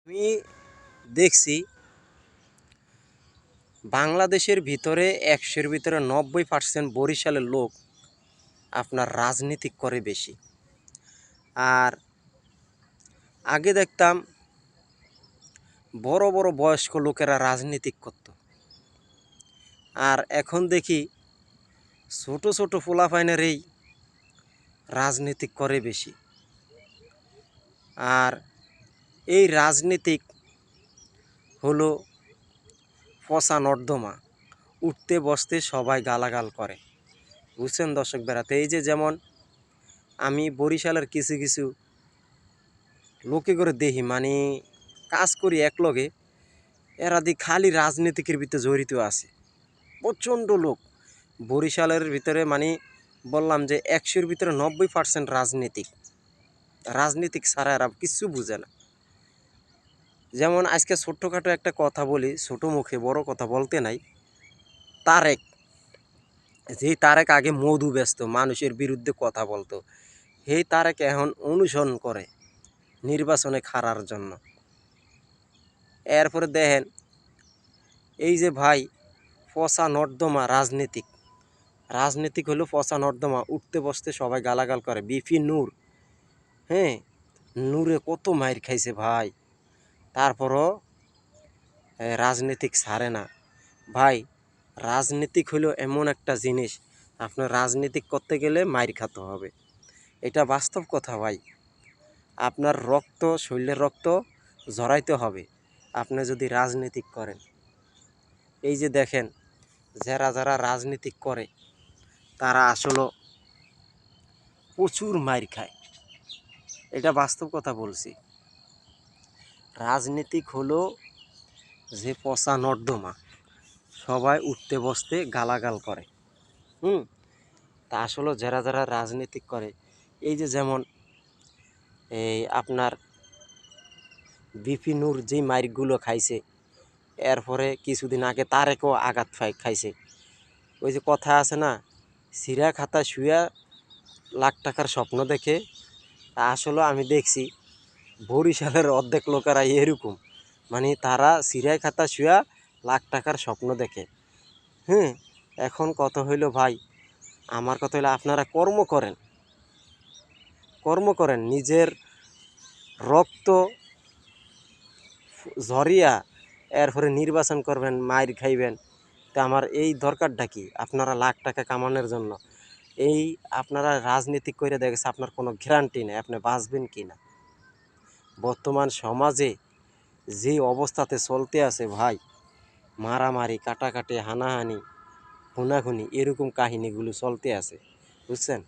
আমি দেখছি বাংলাদেশের ভিতরে ১০০-র ভিতরে ৯০% বরিশালের লোক আপনার রাজনীতি করে বেশি। আর আগে দেখতাম বড় বড় বয়স্ক লোকেরা রাজনীতি করত। আর এখন দেখি ছোট ছোট পোলাপাইনেরই রাজনীতি করে বেশি। আর এই রাজনীতিক হলো পচা নর্দমা, উঠতে বসতে সবাই গালাগাল করে। বুঝছেন দর্শক বেড়াতে, এই যে যেমন আমি বরিশালের কিছু কিছু লোকে করে দেখি, মানে কাজ করি একলগে, এরা দি খালি রাজনীতিকের ভিতরে জড়িত আছে। প্রচণ্ড লোক বরিশালের ভিতরে, মানে বললাম যে ১০০-র ভিতরে ৯০% রাজনীতিক ছাড়া এরা কিচ্ছু বুঝে না। যেমন আজকে ছোট্টখাটো একটা কথা বলি, ছোট মুখে বড় কথা বলতে নাই। তারেক, যেই তারেক আগে মধু ব্যস্ত মানুষের বিরুদ্ধে কথা বলতো, সেই তারেক এখন অনুসরণ করে নির্বাচনে খাড়ার জন্য। এরপরে দেখেন এই যে ভাই পচা নর্দমা রাজনীতিক হলো পচা নর্দমা, উঠতে বসতে সবাই গালাগাল করে। বিপি নূর, হ্যাঁ, নূরে কত মাইর খাইছে ভাই, তারপরও রাজনীতিক ছাড়ে না। ভাই রাজনীতিক হলো এমন একটা জিনিস, আপনার রাজনীতিক করতে গেলে মাইর খাতে হবে, এটা বাস্তব কথা ভাই। আপনার রক্ত, শরীরের রক্ত ঝরাইতে হবে আপনি যদি রাজনীতিক করেন। এই যে দেখেন যারা যারা রাজনীতিক করে তারা আসলে প্রচুর মাইর খায়, এটা বাস্তব কথা বলছি। রাজনীতিক হলো যে পচা নর্দমা, সবাই উঠতে বসতে গালাগাল করে। তা আসলে যারা যারা রাজনীতিক করে, এই যে যেমন এই আপনার বিপি নূর যেই মাইরগুলো খাইছে, এরপরে কিছুদিন আগে তারেকও আঘাত খাইছে। ওই যে কথা আছে না, সিরা খাতা শুয়া লাখ টাকার স্বপ্ন দেখে, তা আসলে আমি দেখছি বরিশালের অর্ধেক লোকেরা এরকম, মানে তারা সিরায় খাতা শুয়া লাখ টাকার স্বপ্ন দেখে। এখন কথা হইল ভাই, আমার কথা হইলো আপনারা কর্ম করেন, নিজের রক্ত ঝরিয়া এরপরে নির্বাচন করবেন, মাইর খাইবেন। তা আমার এই দরকারটা কি? আপনারা লাখ টাকা কামানোর জন্য এই আপনারা রাজনীতি করে দেখেছে, আপনার কোনো গ্যারান্টি নেই আপনি বাঁচবেন কি না। বর্তমান সমাজে যে অবস্থাতে চলতে আছে ভাই, মারামারি, কাটাকাটি, হানাহানি, খুনাখুনি, এরকম কাহিনীগুলো চলতে আছে, বুঝছেন।